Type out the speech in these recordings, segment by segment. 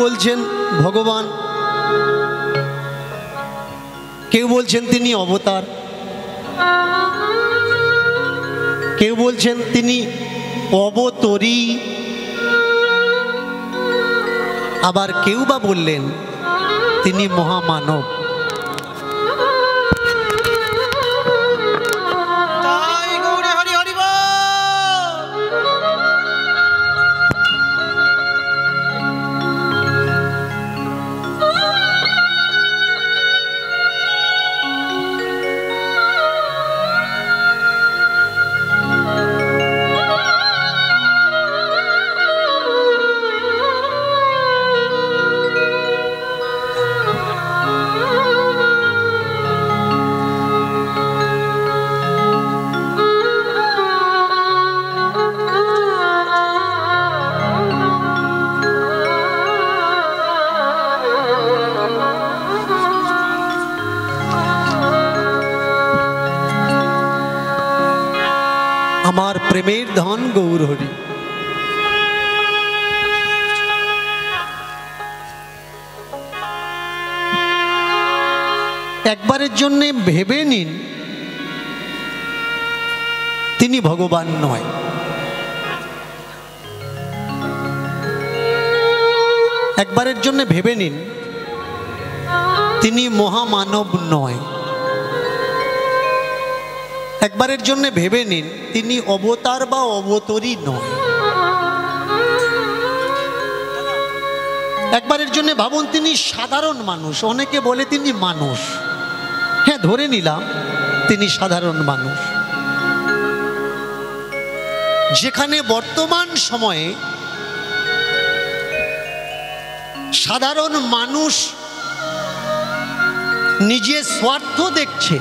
বলছেন ভগবান, কেউ বলছেন তিনি অবতার, কেউ বলছেন তিনি অবতরী, আবার কেউ বা বললেন তিনি মহামানব। আমার প্রেমের ধন গৌর হরি। একবারের জন্যে ভেবে নিন তিনি ভগবান নয়। একবারের জন্য ভেবে নিন তিনি মহামানব নয়। একবারের জন্য ভেবে নিন তিনি অবতার বা অবতরী নয়। একবারের জন্য ভাবুন তিনি সাধারণ মানুষ। অনেকে বলে তিনি মানুষ, হ্যাঁ ধরে নিলাম তিনি সাধারণ মানুষ। যেখানে বর্তমান সময়ে সাধারণ মানুষ নিজের স্বার্থ দেখছে,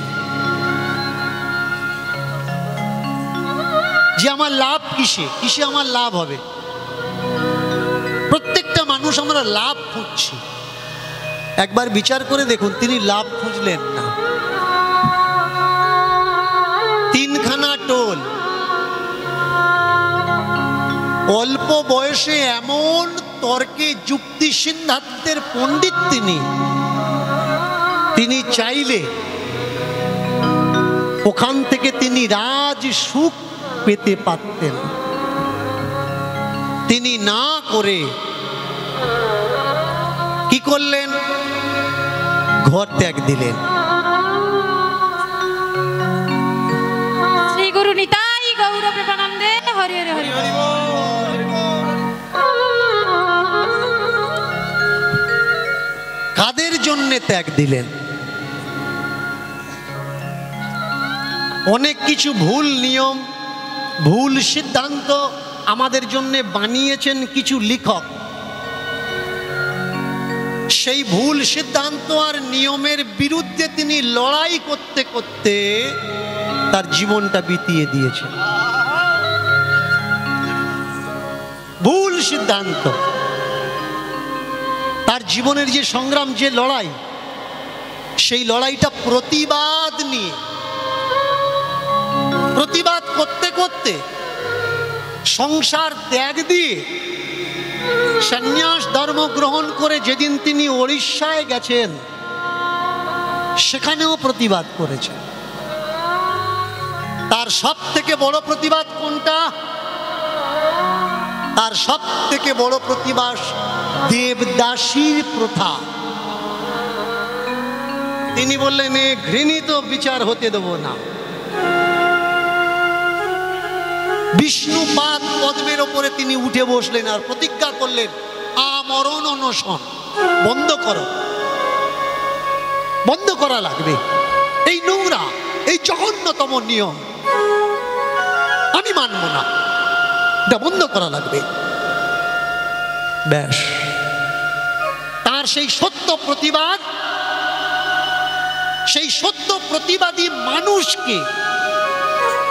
যে আমার লাভ কিসে, কিসে আমার লাভ হবে। প্রত্যেকটা মানুষ আমরা লাভ খুঁজছি। একবার বিচার করে দেখুন তিনি লাভ খুঁজলেন না। তিনখানা টোল, অল্প বয়সে এমন তর্কে যুক্তি সিদ্ধান্তের পণ্ডিত তিনি চাইলে ওখান থেকে তিনি রাজ সুখ পেতে পারতেন। তিনি না করে কি করলেন? ঘর ত্যাগ দিলেন। শ্রী গুরু নিতাই গৌর প্রেমানন্দে হরি হরি হরি। কাদের জন্যে ত্যাগ দিলেন? অনেক কিছু ভুল নিয়ম, ভুল সিদ্ধান্ত আমাদের জন্য বানিয়েছেন কিছু লেখক। সেই ভুল সিদ্ধান্ত আর নিয়মের বিরুদ্ধে তিনি লড়াই করতে করতে তার জীবনটা বিতিয়ে দিয়েছেন। ভুল সিদ্ধান্ত, তার জীবনের যে সংগ্রাম, যে লড়াই, সেই লড়াইটা প্রতিবাদ নিয়ে, প্রতিবাদ করতে করতে সংসার ত্যাগ দিয়ে সন্ন্যাস ধর্ম গ্রহণ করে যেদিন তিনি ওড়িশায় গেছেন সেখানেও প্রতিবাদ করেছেন। তার সব থেকে বড় প্রতিবাদ কোনটা? তার সব থেকে বড় প্রতিবাদ দেবদাসীর প্রথা। তিনি বললেন এ ঘৃণিত বিচার হতে দেব না। বিষ্ণুপাদ পদ্মের ওপরে তিনি উঠে বসলেন আর প্রতিজ্ঞা করলেন আমরণ অনশন বন্ধ করো, বন্ধ করা লাগবে। এই নোংরা, এই জঘন্যতম নিয়ম আমি মানব না, এটা বন্ধ করা লাগবে। ব্যাস, তার সেই সত্য প্রতিবাদ, সেই সত্য প্রতিবাদী মানুষকে,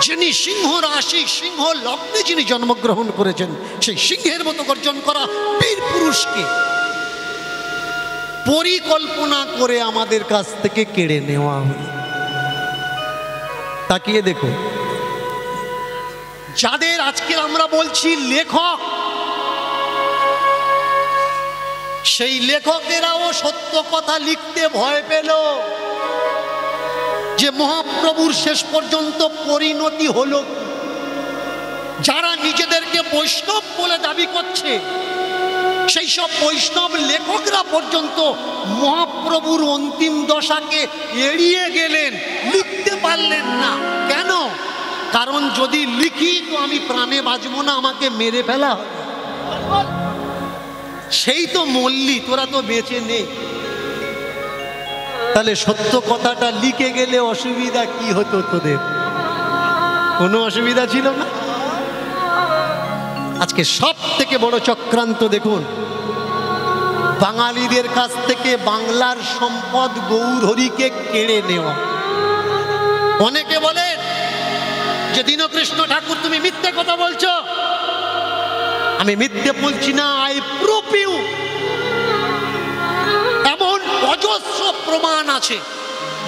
যিনি সিংহ রাশি সিংহ লগ্নে যিনি জন্মগ্রহণ করেছেন, সেই সিংহের মতো গর্জন করা বীর পুরুষকে পরিকল্পনা করে আমাদের কাছ থেকে কেড়ে নেওয়া হলো। তাকিয়ে দেখো, যাদের আজকে আমরা বলছি লেখক, সেই লেখকেরাও সত্য কথা লিখতে ভয় পেল যে মহাপ্রভুর শেষ পর্যন্ত পরিণতি হলো। যারা নিজেদেরকে বৈষ্ণব বলে দাবি করছে সেই সব বৈষ্ণব লেখকরা পর্যন্ত মহাপ্রভুর অন্তিম দশাকে এড়িয়ে গেলেন, লিখতে পারলেন না। কেন? কারণ যদি লিখি তো আমি প্রাণে বাঁচব না, আমাকে মেরে ফেলা হবে। সেই তো মল্লি, তোরা তো বেঁচে নেই। তাহলে সত্য কথাটা লিখে গেলে অসুবিধা কি হতো তোদের? কোনো অসুবিধা ছিল না। আজকে সব থেকে বড় চক্রান্ত দেখুন, বাঙালিদের কাছ থেকে বাংলার সম্পদ গৌরহরিকে কেড়ে নেওয়া। অনেকে বলেন যে দীনকৃষ্ণ ঠাকুর তুমি মিথ্যে কথা বলছো। আমি মিথ্যে বলছি না, আই প্রুভ ইউ। এমন অজস্র প্রমাণ আছে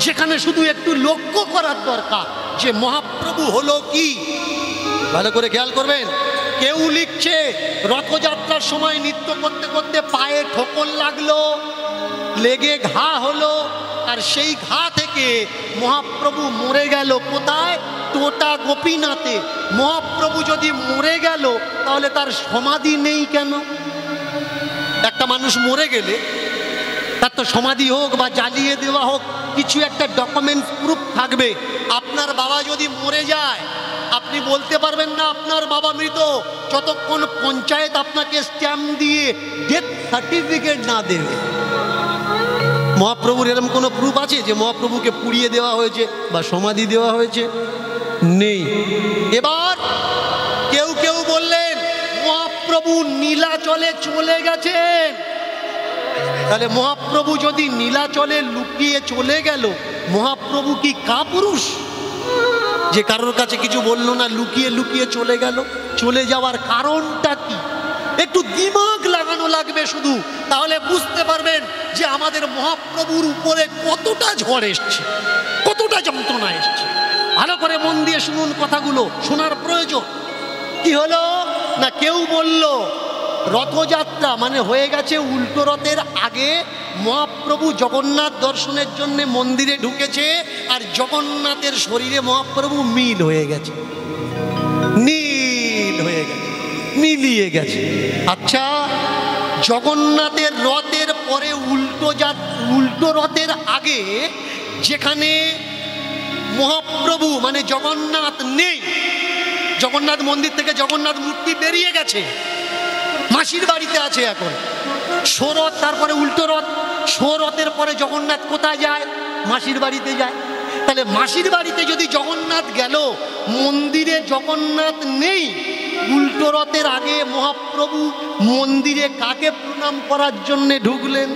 যেখানে শুধু একটু লক্ষ্য করার দরকার যে মহাপ্রভু হলো কি। ভালো করে খেয়াল করবেন। কেউ লিখছে রথযাত্রার সময় নৃত্য করতে করতে পায়ে ঠোকর লাগলো, লেগে ঘা হলো, আর সেই ঘা থেকে মহাপ্রভু মরে গেল। কোথায়? টোটা গোপীনাথে। মহাপ্রভু যদি মরে গেল তাহলে তার সমাধি নেই কেন? একটা মানুষ মরে গেলে তার তো সমাধি হোক বা জ্বালিয়ে দেওয়া হোক, কিছু একটা ডকুমেন্ট প্রুফ থাকবে। আপনার বাবা যদি মরে যায় আপনি বলতে পারবেন না আপনার বাবা মৃত যতক্ষণ পঞ্চায়েত আপনাকে স্ট্যাম্প দিয়ে ডেথ সার্টিফিকেট না দেবে। মহাপ্রভুর এরকম কোনো প্রুফ আছে যে মহাপ্রভুকে পুড়িয়ে দেওয়া হয়েছে বা সমাধি দেওয়া হয়েছে? নেই। এবার কেউ কেউ বললেন মহাপ্রভু নীলাচলে চলে গেছেন। তাহলে মহাপ্রভু যদি নীলাচলে লুকিয়ে চলে গেল, মহাপ্রভু কি কাপুরুষ যে কারোর কাছে কিছু বললো না, লুকিয়ে লুকিয়ে চলে গেল? চলে যাওয়ার কারণটা কি? একটু দিমাগ লাগানো লাগবে শুধু, তাহলে বুঝতে পারবেন যে আমাদের মহাপ্রভুর উপরে কতটা ঝড় এসছে, কতটা যন্ত্রণা এসছে। ভালো করে মন দিয়ে শুনুন কথাগুলো, শোনার প্রয়োজন। কি হলো না, কেউ বলল রথযাত্রা মানে হয়ে গেছে উল্টো রথের আগে মহাপ্রভু জগন্নাথ দর্শনের জন্য মন্দিরে ঢুকেছে, আর জগন্নাথের শরীরে মহাপ্রভু মিল হয়ে গেছে, নীল হয়ে গেছে, মিলিয়ে গেছে। আচ্ছা, জগন্নাথের রথের পরে উল্টো রথের আগে যেখানে মহাপ্রভু মানে জগন্নাথ নেই, জগন্নাথ মন্দির থেকে জগন্নাথ মূর্তি বেরিয়ে গেছে, মাসির বাড়িতে আছে এখন। সরথ, তারপরে উল্টো রথ, সরথের পরে জগন্নাথ কোথায় যায়? মাসির বাড়িতে যায়। তাহলে মাসির বাড়িতে যদি জগন্নাথ গেল, মন্দিরে জগন্নাথ নেই, উল্টো রথের আগে মহাপ্রভু মন্দিরে কাকে প্রণাম করার জন্যে ঢুকলেন?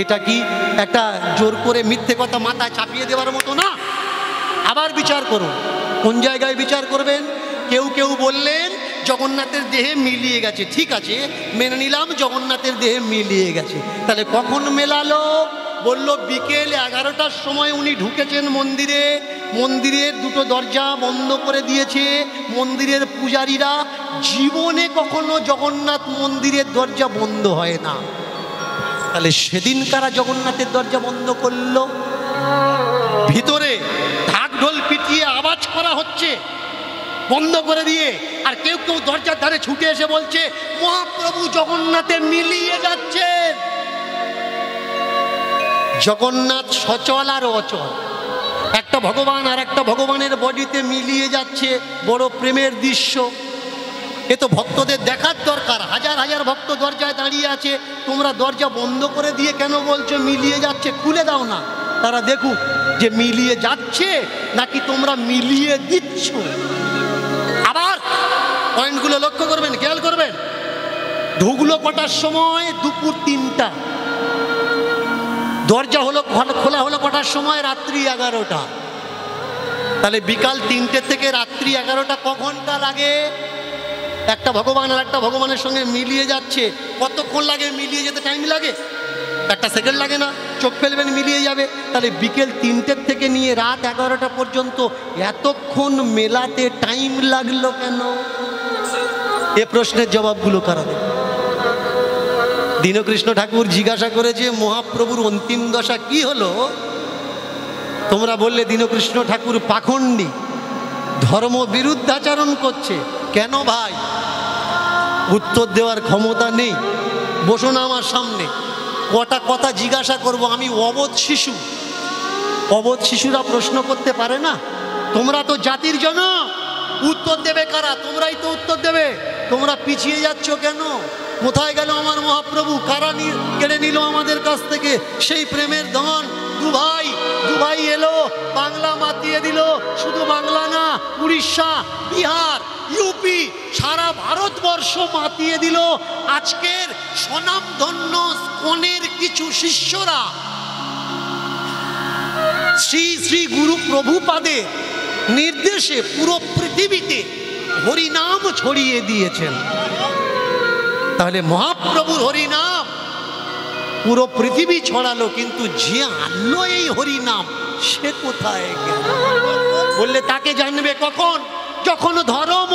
এটা কি একটা জোর করে মিথ্যে কথা মাথায় চাপিয়ে দেওয়ার মতো না? আবার বিচার করুন। কোন জায়গায় বিচার করবেন? কেউ কেউ বললেন জগন্নাথের দেহে মিলিয়ে গেছে। ঠিক আছে, মেনে নিলাম জগন্নাথের দেহে মিলিয়ে গেছে। তাহলে কখন মেলালো? বলল বিকেল 11টার সময় উনি ঢুকেছেন মন্দিরে। মন্দিরের দুটো দরজা বন্ধ করে দিয়েছে মন্দিরের পূজারীরা। জীবনে কখনো জগন্নাথ মন্দিরের দরজা বন্ধ হয় না। তাহলে সেদিন কারা জগন্নাথের দরজা বন্ধ করলো? ভিতরে ঢাক ঢোল পিটিয়ে আওয়াজ করা হচ্ছে বন্ধ করে দিয়ে, আর কেউ কেউ দরজার ধারে ছুটে এসে বলছে মহাপ্রভু জগন্নাথে মিলিয়ে যাচ্ছে। জগন্নাথ সচল আর অচল, একটা ভগবান আর একটা ভগবানের বডিতে মিলিয়ে যাচ্ছে, বড় প্রেমের দৃশ্য। এ তো ভক্তদের দেখার দরকার। হাজার হাজার ভক্ত দরজায় দাঁড়িয়ে আছে, তোমরা দরজা বন্ধ করে দিয়ে কেন বলছো মিলিয়ে যাচ্ছে? খুলে দাও না, তারা দেখুক যে মিলিয়ে যাচ্ছে নাকি তোমরা মিলিয়ে দিচ্ছ। আবার পয়েন্টগুলো লক্ষ্য করবেন, খেয়াল করবেন। ঢুকলো কটার সময়? দুপুর 3টা। দরজা হলো খোলা হলো কটার সময়? রাত্রি 11টা। তাহলে বিকাল 3টে থেকে রাত্রি 11টা ক ঘন্টা লাগে? একটা ভগবান আর একটা ভগবানের সঙ্গে মিলিয়ে যাচ্ছে, কতক্ষণ লাগে? মিলিয়ে যেতে টাইম লাগে? একটা সেকেন্ড লাগে না? চোখ ফেলবেন মিলিয়ে যাবে। তাহলে বিকেল 3টের থেকে নিয়ে রাত 11টা পর্যন্ত এতক্ষণ মেলাতে টাইম লাগলো কেন? এ প্রশ্নের জবাবগুলো কারা দেবে? দীনকৃষ্ণ ঠাকুর জিজ্ঞাসা করেছে মহাপ্রভুর অন্তিম দশা কি হলো? তোমরা বললে দীনকৃষ্ণ ঠাকুর পাখণ্ডী, ধর্ম বিরুদ্ধাচরণ করছে। কেন ভাই? উত্তর দেওয়ার ক্ষমতা নেই। বসো না আমার সামনে, কটা কথা জিজ্ঞাসা করব। আমি অবোধ শিশু, অবোধ শিশুরা প্রশ্ন করতে পারে না। তোমরা তো জাতির জন্য, উত্তর দেবে কারা? তোমরাই তো উত্তর দেবে। তোমরা পিছিয়ে যাচ্ছ কেন? কোথায় গেল আমার মহাপ্রভু? কারা কেড়ে নিল আমাদের কাছ থেকে সেই প্রেমের ধন? দুভাই এলো, বাংলা মাতিয়ে দিল। শুধু বাংলা না, উড়িষ্যা, বিহার, ইউপি, সারা ভারতবর্ষ মাতিয়ে দিল। আজকের স্বনামধন্য স্কনের কিছু শিষ্যরা শ্রী শ্রী গুরু প্রভুপাদের নির্দেশে পুরো পৃথিবীতে হরিনাম ছড়িয়ে দিয়েছেন। তাহলে মহাপ্রভুর হরিনাম পুরো পৃথিবী ছড়ালো, কিন্তু যে আনলো এই হরিনাম সে কোথায় গেল? বললে তাকে জানবে কখন? যখন ধর্ম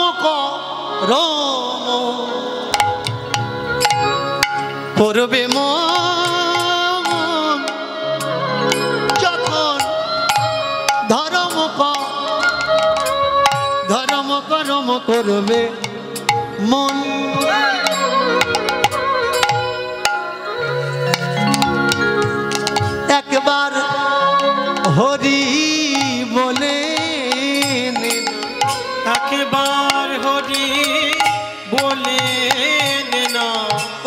করবে মন, যখন ধর্ম করবে মন। একবার হরি বলে, একবার হরি বলে না।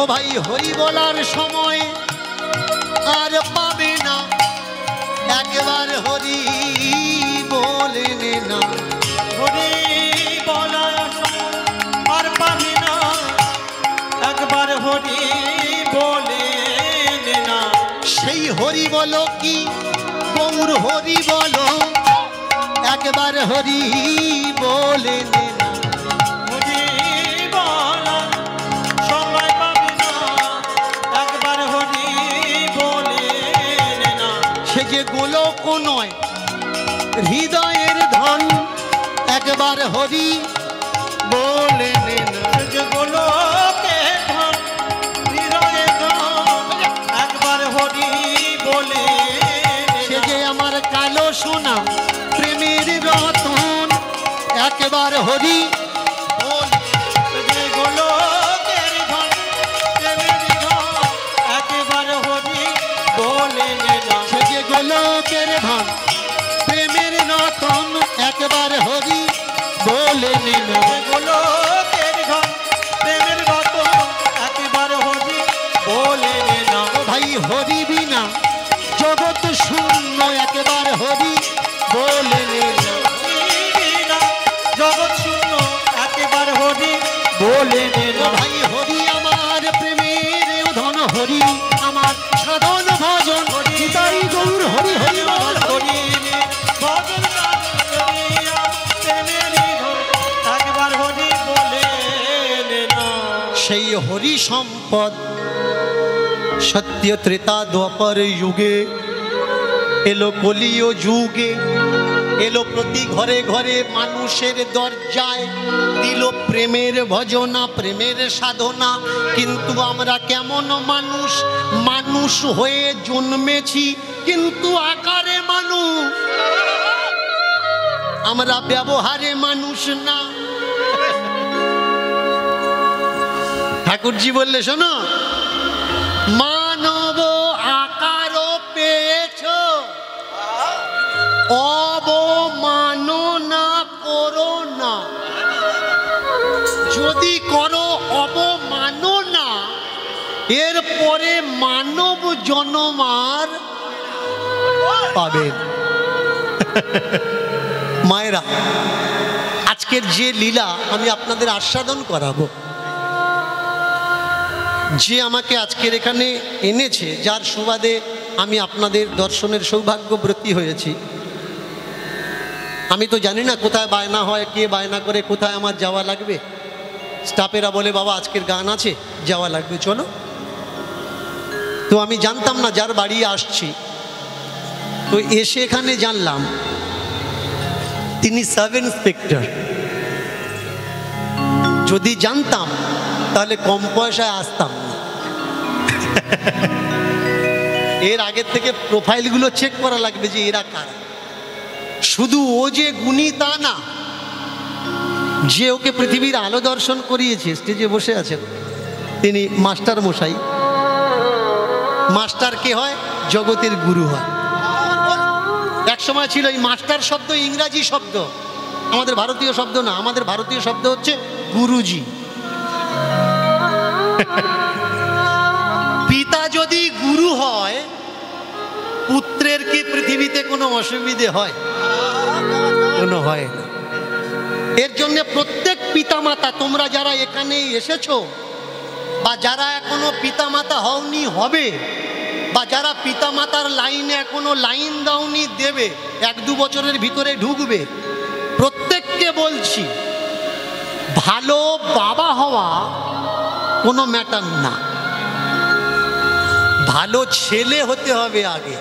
ও ভাই, হরি বলার সময় আর পাবে না। একবার হরি বলে না, হরি বলার সময় আর পাবে না। একবার হরি বলে না। সেই হরি বলো কি গৌর হরি বলো, একবার হরি বলে না। হরি বলার সময় পাবে না। একবার হরি বলে না। সে যে গোলক নয়, হৃদয়ের ধন, একবার হরি বলে না। যে গোলকে ধন, হৃদয়ে ধন, একবার হরি বলে সে যে আমার কালো সোনা প্রেমের রতন, একবার হরি বলে। যে গোলকের ধন, প্রেমের ধন, একবার হরি বলে না। সে যে গোলকের ধন প্রেমের রতন, একবার হরি বলে না। যে গোলকের ধন, প্রেমের রতন, একবার হরি বলে না। ও ভাই, হরি বিনা জগৎ শূন্য, একবার হরি বলে না। বিনা জগৎ শূন্য, একবার হরি বলে ও না। ভাই, হরি আমার প্রেমের ধন, হরি আমার সাধন ভজন, তাই গৌর হরি হরি বল। হরি ভজন করিয়া প্রেমের ধন, একবার হরি বলে না। সেই হরি সম্পদ সত্য ত্রেতা দ্বাপর যুগে এলো, কলিও যুগে এলো, প্রতি ঘরে ঘরে মানুষের দরজায় দিল প্রেমের ভজনা, প্রেমের সাধনা। কিন্তু আমরা কেমন মানুষ, মানুষ হয়ে জন্মেছি কিন্তু আকারে মানুষ, আমরা ব্যবহারে মানুষ না। ঠাকুরজি বললে শোনো, মানব আকার পেয়েছ, অবমাননা করো না। যদি করো অবমাননা, এরপরে মানব জন্ম আর পাবেন। মায়েরা, আজকের যে লীলা আমি আপনাদের আস্বাদন করাবো, যে আমাকে আজকের এখানে এনেছে, যার সুবাদে আমি আপনাদের দর্শনের সৌভাগ্যব্রতী হয়েছি। আমি তো জানি না কোথায় বায়না হয়, কে বায়না করে, কোথায় আমার যাওয়া লাগবে। স্টাফেরা বলে বাবা আজকের গান আছে, যাওয়া লাগবে, চলো। তো আমি জানতাম না যার বাড়ি আসছি। তো এসে এখানে জানলাম তিনি সাব ইন্সপেক্টর। যদি জানতাম তাহলে কম পয়সায় আসতাম না। এর আগের থেকে প্রোফাইলগুলো চেক করা লাগবে যে এরা কারা। শুধু ও যে গুণী তা না, যে ওকে পৃথিবীর আলো দর্শন করিয়েছে, স্টেজে বসে আছেন তিনি মাস্টার মশাই। মাস্টার কে হয়? জগতের গুরু হয়। এক সময় ছিল এই মাস্টার শব্দ ইংরাজি শব্দ, আমাদের ভারতীয় শব্দ না। আমাদের ভারতীয় শব্দ হচ্ছে গুরুজি। পিতা যদি গুরু হয়, পুত্রের কি পৃথিবীতে কোনো অসুবিধে হয়? কোনো হয় না। এর জন্য প্রত্যেক পিতামাতা, তোমরা যারা এখানে এসেছো বা যারা এখনো পিতামাতা হওনি হবে, বা যারা পিতামাতার লাইনে এখনো লাইন দাওনি দেবে, 1-2 বছরের ভিতরে ঢুকবে, প্রত্যেককে বলছি ভালো বাবা হওয়া কোনো ম্যাটার না, ভালো ছেলে হতে হবে আগে,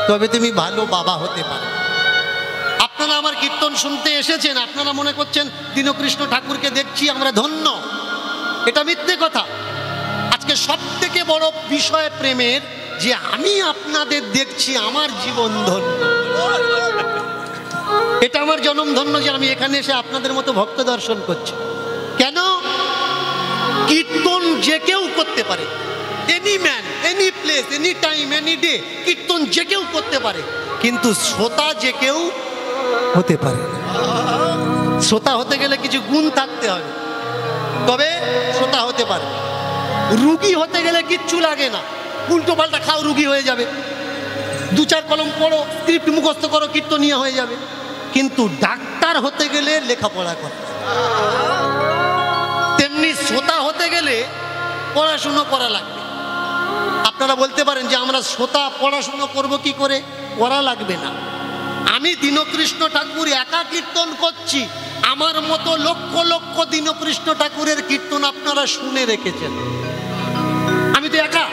তবে তুমি ভালো বাবা হতে পারো। আপনারা আমার কীর্তন শুনতে এসেছেন, আপনারা মনে করছেন দীনকৃষ্ণ ঠাকুরকে দেখছি আমরা ধন্য। এটা মিথ্যে কথা। আজকে সব থেকে বড় বিষয় প্রেমের যে আমি আপনাদের দেখছি, আমার জীবন ধন্য। এটা আমার জনম ধন্য যে আমি এখানে এসে আপনাদের মতো ভক্ত দর্শন করছি। কেন? কীর্তন যে কেউ করতে পারে, any man, any place, any time, any day, কীর্তন যে কেউ করতে পারে, কিন্তু শ্রোতা যে কেউ হতে পারে। শ্রোতা হতে গেলে কিছু গুণ থাকতে হবে, তবে শ্রোতা হতে পারে। রুগী হতে গেলে কিচ্ছু লাগে না, উল্টো পাল্টা খাও, রুগী হয়ে যাবে। 2-4 কলম পড়ো, স্ক্রিপ্ট মুখস্থ করো, কীর্তনীয় হয়ে যাবে। কিন্তু ডাক্তার হতে গেলে লেখাপড়া করতে, তেমনি শ্রোতা হতে গেলে পড়াশুনো করা লাগবে। আপনারা বলতে পারেন যে আমরা শ্রোতা পড়াশুনো করব কি করে? করা লাগবে না। আমি দীনকৃষ্ণ ঠাকুর একা কীর্তন করছি, আমার মতো লক্ষ লক্ষ দীনকৃষ্ণ ঠাকুরের কীর্তন আপনারা শুনে রেখেছেন। আমি তো একা,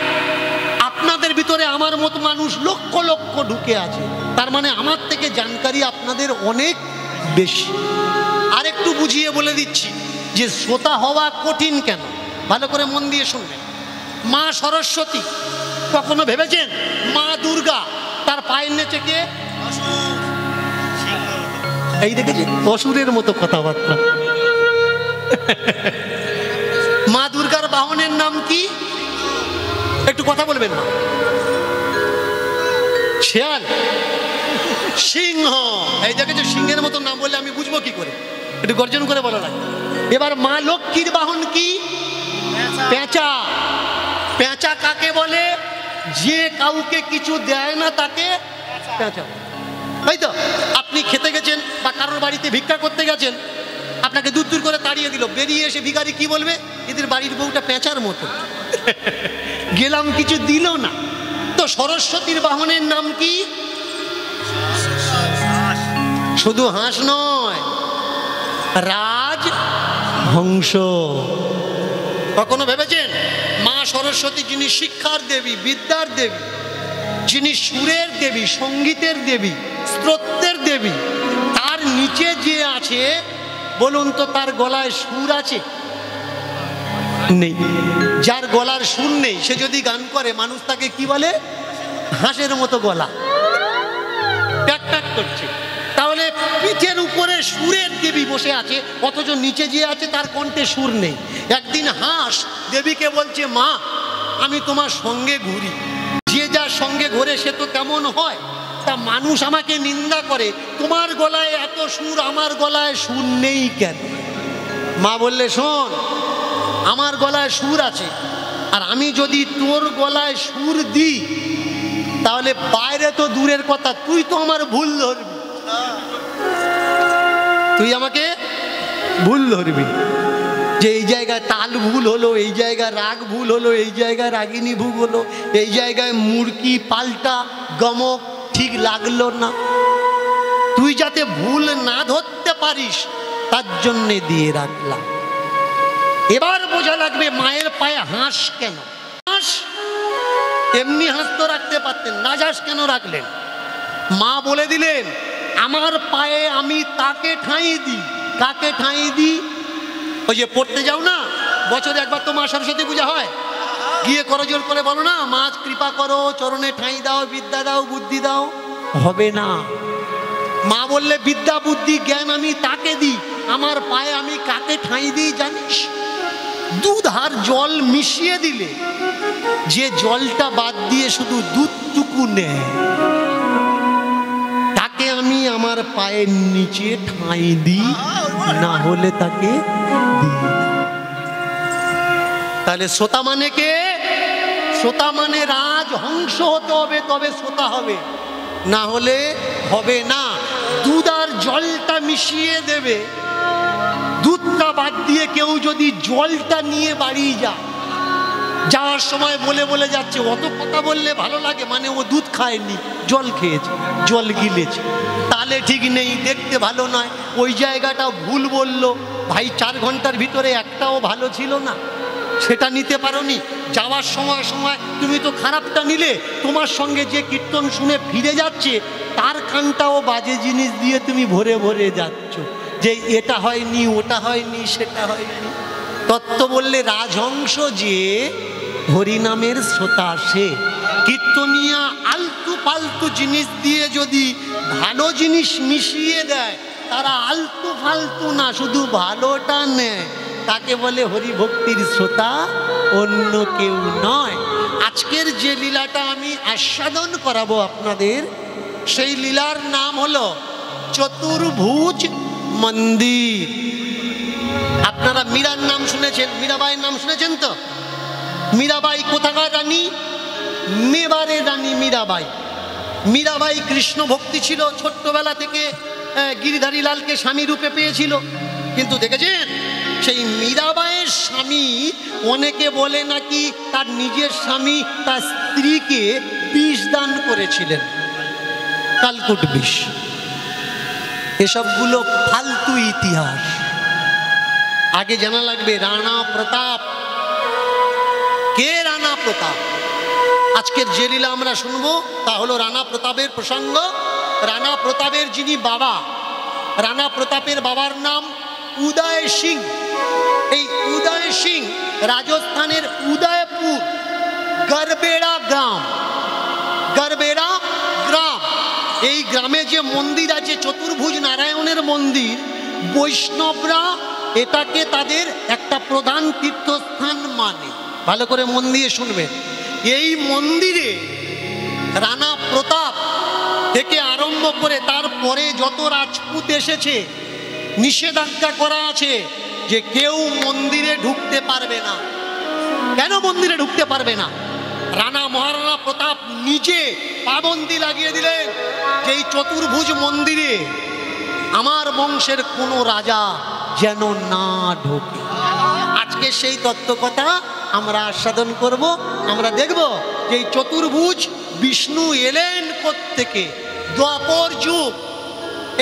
আপনাদের ভিতরে আমার মতো মানুষ লক্ষ লক্ষ ঢুকে আছে। তার মানে আমার থেকে জানকারি আপনাদের অনেক বেশি। আরেকটু বুঝিয়ে বলে দিচ্ছি যে শ্রোতা হওয়া কঠিন কেন, ভালো করে মন দিয়ে শুনবেন। মা সরস্বতী, কখনো ভেবেছেন মা দুর্গা তার পায়ের নিচে কে? এই দেখেছি অসুরের মতো কথাবার্তা। মা দুর্গার বাহনের নাম কি? একটু কথা বলবেন না। শেয়াল, সিংহ। এই দেখেছো, সিংহের মতো নাম বললে আমি বুঝবো কি করে? একটু গর্জন করে বলা লাগে। এবার মা লক্ষ্মীর বাহন কি? পেঁচা। পেঁচা কাকে বলে? যে কাউকে কিছু দেয় না তাকে পেঁচা। তাই তো? আপনি খেতে গেছেন বা কারোর বাড়িতে ভিক্ষা করতে গেছেন, আপনাকে দূর দূর করে তাড়িয়ে দিল, বেরিয়ে এসে ভিখারি কি বলবে? এদের বাড়ির বউটা পেঁচার মতো, গেলাম কিছু দিল না। তো সরস্বতীর বাহনের নাম কি? শুধু হাঁস নয়, রাজ হংস। কখনো ভেবেছেন মা সরস্বতী যিনি শিক্ষার দেবী, বিদ্যার দেবী, যিনি সুরের দেবী, সঙ্গীতের দেবী, স্তোত্রের দেবী, তার নিচে যে আছে বলুন তো তার গলায় সুর আছে? নেই। যার গলার সুর নেই সে যদি গান করে মানুষ তাকে কি বলে? হাঁসের মতো গলা, প্যাক প্যাক করছে। তাহলে পিঠের উপরে সুরের দেবী বসে আছে, অথচ নিচে যে আছে তার কণ্ঠে সুর নেই। একদিন হাঁস দেবীকে বলছে, মা আমি তোমার সঙ্গে ঘুরি, যে যার সঙ্গে ঘুরে সে তো কেমন হয়, তা মানুষ আমাকে নিন্দা করে, তোমার গলায় এত সুর, আমার গলায় সুর নেই কেন? মা বললে, শোন, আমার গলায় সুর আছে, আর আমি যদি তোর গলায় সুর দিই তাহলে বাইরে তো দূরের কথা, তুই তো আমার ভুল ধরবি, তুই আমাকে ভুল ধরবি, যে এই জায়গায় তাল ভুল হলো, এই জায়গায় রাগ ভুল হলো, এই জায়গায় রাগিনী ভুল হলো, এই জায়গায় মুরকি পাল্টা গমক ঠিক লাগলো না। তুই যাতে ভুল না ধরতে পারিস তার জন্যে দিয়ে রাখলাম। এবার বোঝা লাগবে মায়ের পায়ে হাঁস কেন? হাঁস এমনি হাঁস তো রাখতে পারতেন, রাজহাঁস কেন রাখলেন? মা বলে দিলেন, আমার পায়ে আমি তাকে ঠাঁই দিই। কাকে ঠাঁই দিই? ওই যে পড়তে যাও না, বছরে একবার তো মা সরস্বতী পূজা হয়, গিয়ে করজোর করে বলো না, মা কৃপা করো, চরণে ঠাঁই দাও, বিদ্যা দাও, বুদ্ধি দাও, হবে না। মা বললে বিদ্যা বুদ্ধি জ্ঞান আমি তাকে দিই, আমার পায়ে আমি কাকে ঠাঁই দিই জানিস? দুধ আর জল মিশিয়ে দিলে যে জলটা বাদ দিয়ে শুধু দুধটুকু নেয়, তাকে আমি আমার পায়ের নিচে ঠাঁই দিই, না হলে তাকে দিই না। তাহলে শ্রোতা মানে কে? শ্রোতা মানে রাজহংস হতে হবে, তবে শ্রোতা হবে, না হলে হবে না। দুধ আর জলটা মিশিয়ে দেবে, দুধটা বাদ দিয়ে কেউ যদি জলটা নিয়ে বাড়ি যায়, যাওয়ার সময় বলে বলে যাচ্ছে, অত কথা বললে ভালো লাগে, মানে ও দুধ খায়নি, জল খেয়েছে, জল গিলেছে, তাহলে ঠিক নেই, দেখতে ভালো নয়, ওই জায়গাটা ভুল বললো। ভাই 4 ঘন্টার ভিতরে একটাও ভালো ছিল না, সেটা নিতে পারোনি। যাওয়ার সময় সময় তুমি তো খারাপটা নিলে, তোমার সঙ্গে যে কীর্তন শুনে ফিরে যাচ্ছে তার কানটাও বাজে জিনিস দিয়ে তুমি ভরে ভরে যাচ্ছ, যে এটা হয়নি, ওটা হয়নি, সেটা হয়নি। তত্ত্ব বললে রাজহংস যে হরিনামের শ্রোতা, সে কীর্তনিয়া আলতু ফালতু জিনিস দিয়ে যদি ভালো জিনিস মিশিয়ে দেয়, তারা আলতু ফালতু না, শুধু ভালোটা নেয়, তাকে বলে হরিভক্তির শ্রোতা, অন্য কেউ নয়। আজকের যে লীলাটা আমি আস্বাদন করাবো আপনাদের, সেই লীলার নাম হলো চতুর্ভুজ মন্দির। আপনারা মীরার নাম শুনেছেন, মীরাবাইয়ের নাম শুনেছেন তো? মীরাবাই কোথাকার রানী? মেবারের রানী মীরাবাই। মীরাবাই কৃষ্ণ ভক্তি ছিল, ছোট্টবেলা থেকে গিরিধারী লালকে স্বামী রূপে পেয়েছিল। কিন্তু দেখেছেন সেই মীরাবাইয়ের স্বামী, অনেকে বলে নাকি তার নিজের স্বামী তার স্ত্রীকে বিষ দান করেছিলেন, কালকুট বিষ। এসবগুলো ফালতু ইতিহাস। আগে জানা লাগবে রানা প্রতাপ কে। রানা প্রতাপ, আজকের যে লীলা আমরা শুনবো তা হলো রানা প্রতাপের প্রসঙ্গ। রানা প্রতাপের যিনি বাবা, রানা প্রতাপের বাবার নাম উদয় সিং। এই উদয় সিং রাজস্থানের উদয়পুর গরবেড়া গ্রাম, গরবেড়া গ্রাম, এই গ্রামে যে মন্দির আছে চতুর্ভুজ নারায়ণের মন্দির, বৈষ্ণবরা এটাকে তাদের একটা প্রধান তীর্থস্থান মানে। ভালো করে মন দিয়ে শুনবেন। এই মন্দিরে রানা প্রতাপ থেকে আরম্ভ করে তারপরে যত রাজপুত এসেছে, নিষেধাজ্ঞা করা আছে যে কেউ মন্দিরে ঢুকতে পারবে না। কেন মন্দিরে ঢুকতে পারবে না? রানা মহারানা প্রতাপ নিজে পাবন্দি লাগিয়ে দিলেন যে এই চতুর্ভুজ মন্দিরে আমার বংশের কোনো রাজা যেন না ঢোকে। আজকে সেই তত্ত্বকথা আমরা আস্বাদন করব। আমরা দেখব যে এই চতুর্ভুজ বিষ্ণু এলেন কোত্থেকে? দ্বাপর যুগ।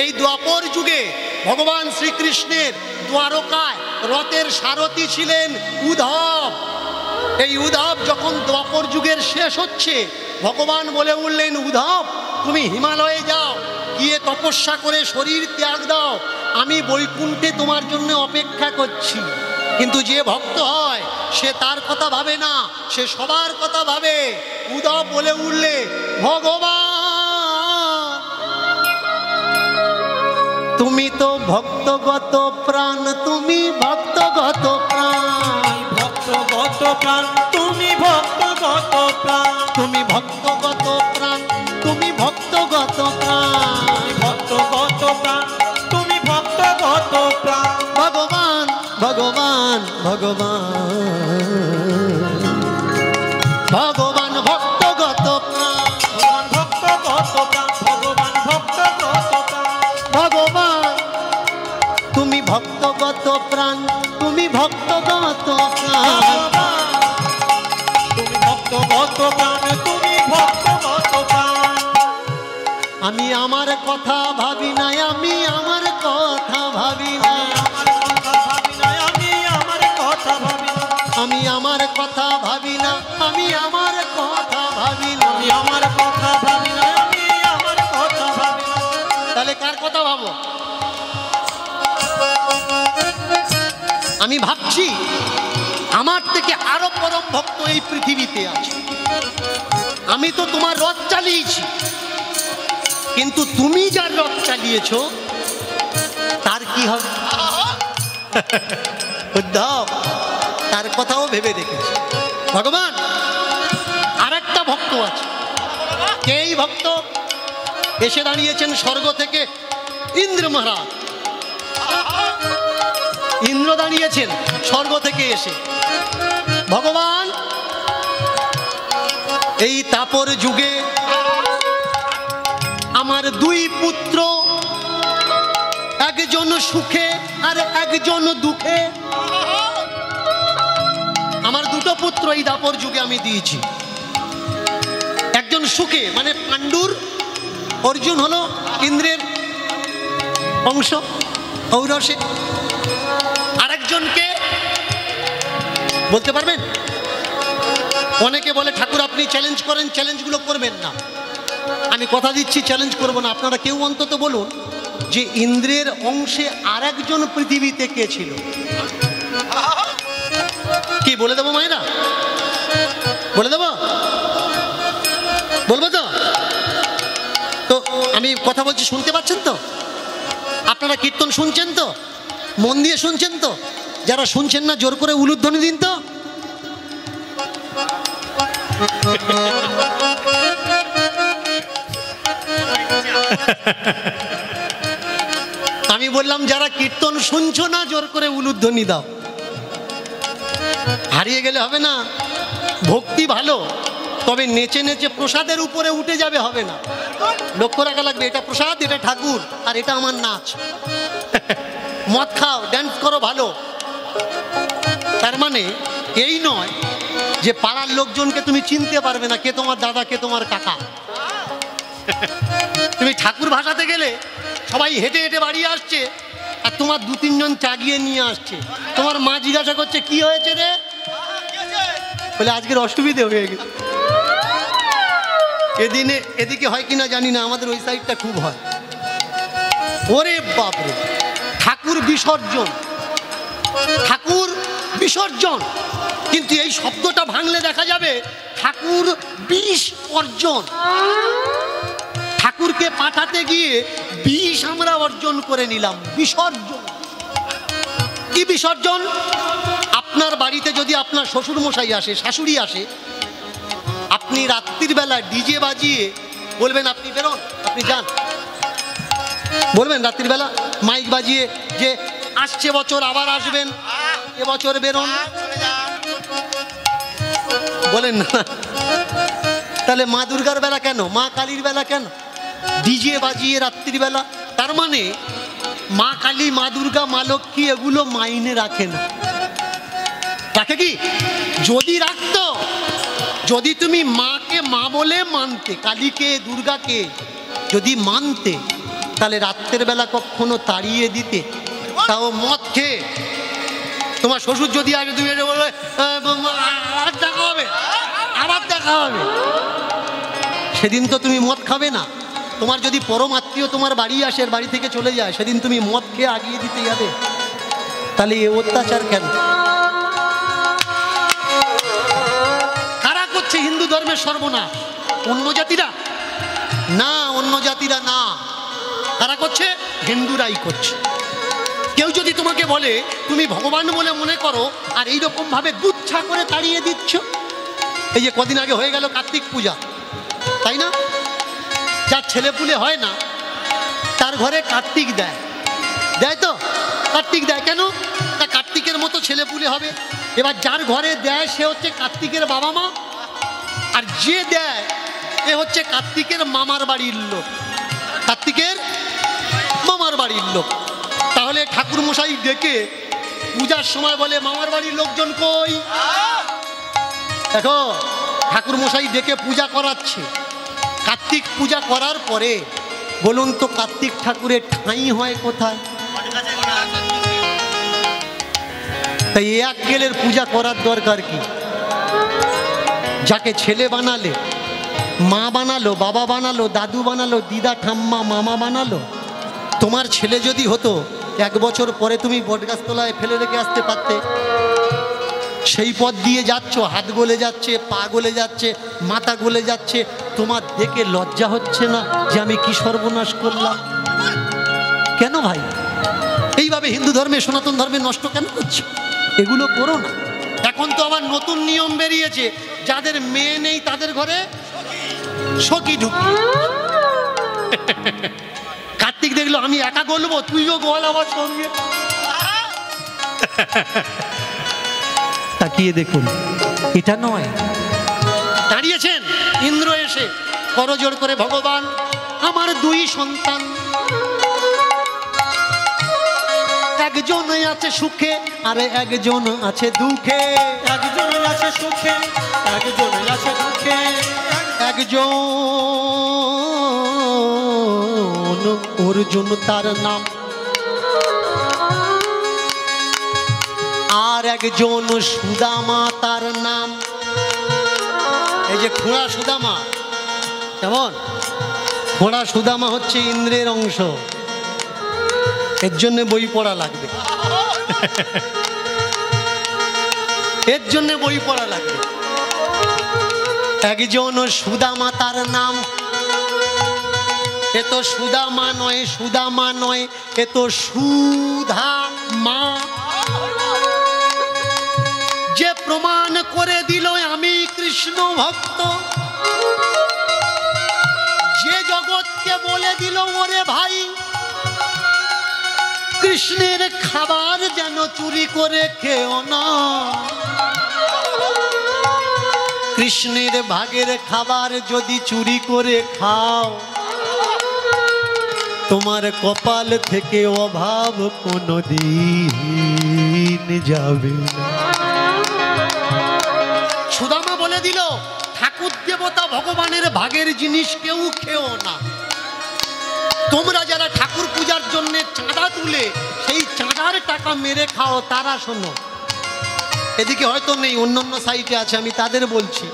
এই দ্বাপর যুগে ভগবান শ্রীকৃষ্ণের দ্বারকায় রথের সারথি ছিলেন উদ্ধব। এই উদ্ধব যখন দ্বাপর যুগের শেষ হচ্ছে, ভগবান বলে উঠলেন, উদ্ধব তুমি হিমালয়ে যাও, গিয়ে তপস্যা করে শরীর ত্যাগ দাও, আমি বৈকুণ্ঠে তোমার জন্য অপেক্ষা করছি। কিন্তু যে ভক্ত হয় সে তার কথা ভাবে না, সে সবার কথা ভাবে। উদ্ধব বলে উঠলে, ভগবান তুমি তো ভক্তগত প্রাণ, তুমি ভক্তগত প্রাণ, ভক্তগত প্রাণ, তুমি ভক্তগত প্রাণ, তুমি ভক্তগত প্রাণ, তুমি ভক্তগত প্রাণ, ভক্তগত প্রাণ, তুমি ভক্তগত প্রাণ। ভগবান ভগবান ভগবান ভগবান ভক্তগত প্রাণ, ভগবান ভক্তগত প্রাণ, ভগবান ভক্তগত প্রাণ, ভগবান তুমি ভক্তগত প্রাণ, তুমি ভক্তগত প্রাণ, তুমি ভক্তগত প্রাণ, তুমি ভক্তগত প্রাণ। আমি আমার কথা ভাবি না, আমি আমার কথা ভাবি না, আমি আমার কথা ভাবি না, আমি আমার কথা ভাবি না, আমি আমার কথা ভাবি না, আমি আমার কথা ভাবি না, আমি আমার কথা ভাবি না। তাহলে কার কথা ভাবো? আমি ভাবছি আমার থেকে আরো পরম ভক্ত এই পৃথিবীতে আছে। আমি তো তোমার রথ চালিয়েছি, কিন্তু তুমি যার রথ চালিয়েছো তার কি হবে? উদ্ধব তার কথাও ভেবে দেখেছি। ভগবান আর একটা ভক্ত আছে। কে এই ভক্ত? এসে দাঁড়িয়েছেন স্বর্গ থেকে ইন্দ্র মহারাজ। ইন্দ্র দাঁড়িয়েছেন স্বর্গ থেকে এসে। ভগবান এই তাপর যুগে আমার দুই পুত্র, একজন সুখে আর একজন দুঃখে। আমার দুটো পুত্র এই দাপর যুগে আমি দিয়েছি। একজন সুখে মানে পাণ্ডুর, অর্জুন হলো ইন্দ্রের অংশ ঔরসে। আরেকজনকে বলতে পারবেন? অনেকে বলে ঠাকুর আপনি চ্যালেঞ্জ করেন, চ্যালেঞ্জগুলো করবেন না। আমি কথা দিচ্ছি চ্যালেঞ্জ করব না। আপনারা কেউ অন্তত বলুন যে ইন্দ্রের অংশে আরেকজন পৃথিবীতে কে ছিল? কি বলে দেবো মায়েরা? বলে দেবো? বলবো তো? তো আমি কথা বলছি, শুনতে পাচ্ছেন তো? আপনারা কীর্তন শুনছেন তো? মন দিয়ে শুনছেন তো? যারা শুনছেন না জোর করে উলুধ্বনি দিন তো। আমি বললাম যারা কীর্তন শুনছো না জোর করে উলুধ্বনি দাও। হারিয়ে গেলে হবে না। ভক্তি ভালো, তবে নেচে নেচে প্রসাদের উপরে উঠে যাবে হবে না। লক্ষ্য রাখা লাগবে, এটা প্রসাদ, এটা ঠাকুর, আর এটা আমার নাচ। মদ খাও, ড্যান্স করো ভালো, তার মানে এই নয় যে পাড়ার লোকজনকে তুমি চিনতে পারবে না কে তোমার দাদা কে তোমার কাকা। তুমি ঠাকুর ভাসাতে গেলে সবাই হেঁটে হেঁটে বাড়ি আসছে, আর তোমার দু তিনজন চাগিয়ে নিয়ে আসছে। তোমার মা জিজ্ঞাসা করছে কি হয়েছে রে? বলে আজকের অসুবিধে হয়ে গেছে। এদিনে এদিকে হয় কিনা জানি না, আমাদের ওই সাইডটা খুব হয়। ওরে বাপরে, ঠাকুর বিসর্জন, ঠাকুর বিসর্জন, কিন্তু এই শব্দটা ভাঙলে দেখা যাবে ঠাকুর বিষ অর্জন। ঠাকুরকে পাঠাতে গিয়ে বিষ আমরা অর্জন করে নিলাম। বিসর্জন কি? বিসর্জন আপনার বাড়িতে যদি আপনার শ্বশুর মশাই আসে, শাশুড়ি আসে, আপনি রাত্রির বেলা ডিজে বাজিয়ে বলবেন আপনি বেরোন, আপনি যান, বলবেন রাত্রির বেলা মাইক বাজিয়ে যে আসছে বছর আবার আসবেন, এবছর বেরোন, বলেন না? তাহলে মা দুর্গার বেলা কেন, মা কালীর বেলা কেন ডিজে বাজিয়ে রাত্রির বেলা? তার মানে মা কালী, মা দুর্গা, মা লক্ষ্মী এগুলো মাইনে রাখে না। রাখে কি? যদি রাখতো, যদি তুমি মাকে মা বলে মানতে, কালীকে দুর্গাকে যদি মানতে, তাহলে রাত্রের বেলা কখনো তাড়িয়ে দিতে? তাও মদ খেয়ে। তোমার শ্বশুর যদি আগে তুমি বলবে আবার দেখা হবে, আবার দেখা হবে, সেদিন তো তুমি মদ খাবে না। তোমার যদি পরম আত্মীয় তোমার বাড়ি আসে, বাড়ি থেকে চলে যায়, সেদিন তুমি মদ খেয়ে আগিয়ে দিতে যাবে? তাহলে এ অত্যাচার কেন? কারা করছে হিন্দু ধর্মের সর্বনাশ? অন্য জাতিরা না, অন্য জাতিরা না। কারা করছে? হিন্দুরাই করছে। কেউ যদি তোমাকে বলে তুমি ভগবান বলে মনে করো, আর এইরকম ভাবে গুচ্ছা করে তাড়িয়ে দিচ্ছ। এই যে কদিন আগে হয়ে গেল কার্তিক পূজা, তাই না? যার ছেলে পুলে হয় না তার ঘরে কার্তিক দেয়, দেয় তো? কার্তিক দেয় কেন? তা কার্তিকের মতো ছেলে পুলে হবে। এবার যার ঘরে দেয় সে হচ্ছে কার্তিকের বাবা মা, আর যে দেয় এ হচ্ছে কার্তিকের মামার বাড়ির লোক, কার্তিকের মামার বাড়ির লোক। তাহলে ঠাকুর মশাই ডেকে পূজার সময় বলে মামার বাড়ির লোকজন কই? দেখো ঠাকুর মশাই ডেকে পূজা করাচ্ছে। কার্তিক পূজা করার পরে বলুন তো কার্তিক ঠাকুরের ঠাঁই হয় কোথায়? তাই এক গেলের পূজা করার দরকার কি? যাকে ছেলে বানালে, মা বানালো, বাবা বানালো, দাদু বানালো, দিদা ঠাম্মা মামা বানালো, তোমার ছেলে যদি হতো 1 বছর পরে তুমি বটগাছতলায় ফেলে রেখে আসতে পারতে? সেই পথ দিয়ে যাচ্ছ, হাত গলে যাচ্ছে, পা গলে যাচ্ছে, মাথা গলে যাচ্ছে, তোমার দেখে লজ্জা হচ্ছে না যে আমি কি সর্বনাশ করলাম? কেন ভাই এইভাবে হিন্দু ধর্মে, সনাতন ধর্মে নষ্ট কেন করছো? এগুলো করো না। এখন তো আবার নতুন নিয়ম বেরিয়েছে, যাদের মেয়ে নেই তাদের ঘরে সখী ঢুকি। কার্তিক দেখলো আমি একা গলবো, তুইও গল আমার সঙ্গে। তাকিয়ে দেখুন, এটা নয়। দাঁড়িয়েছেন ইন্দ্র এসে করজোড় করে, ভগবান আমার দুই সন্তান, একজন আছে সুখে আর একজন আছে দুঃখে, একজন আছে সুখে একজন আছে দুঃখে, একজন অর্জুন তার নাম, আর একজন সুদামা তার নাম। এই যে খোঁড়া সুদামা, কেমন? খোঁড়া সুদামা হচ্ছে ইন্দ্রের অংশ, এর জন্য বই পড়া লাগবে, এর জন্য বই পড়া লাগবে। একজন সুদামা তার নাম, এ তো সুদামা নয়, সুদামা নয়, এ তো সুধা মা, যে প্রমাণ করে দিল আমি কৃষ্ণ ভক্ত, যে জগৎকে বলে দিল ওরে ভাই কৃষ্ণের খাবার যেন চুরি করে খেও না, কৃষ্ণের ভাগের খাবার যদি চুরি করে খাও তোমার কপাল থেকে অভাব কোনোদিন যাবে না। সুদামা বলে দিল ঠাকুর দেবতা ভগবানের ভাগের জিনিস কেউ খেও না, তোমরা যারা ঠাকুর পূজার জন্য চাঁদা তুলে সেই চাঁদার টাকা মেরে খাও তারা শোনো। এদিকে হয়তো নেই, অন্যান্য সাইটে আছে, আমি তাদের বলছি,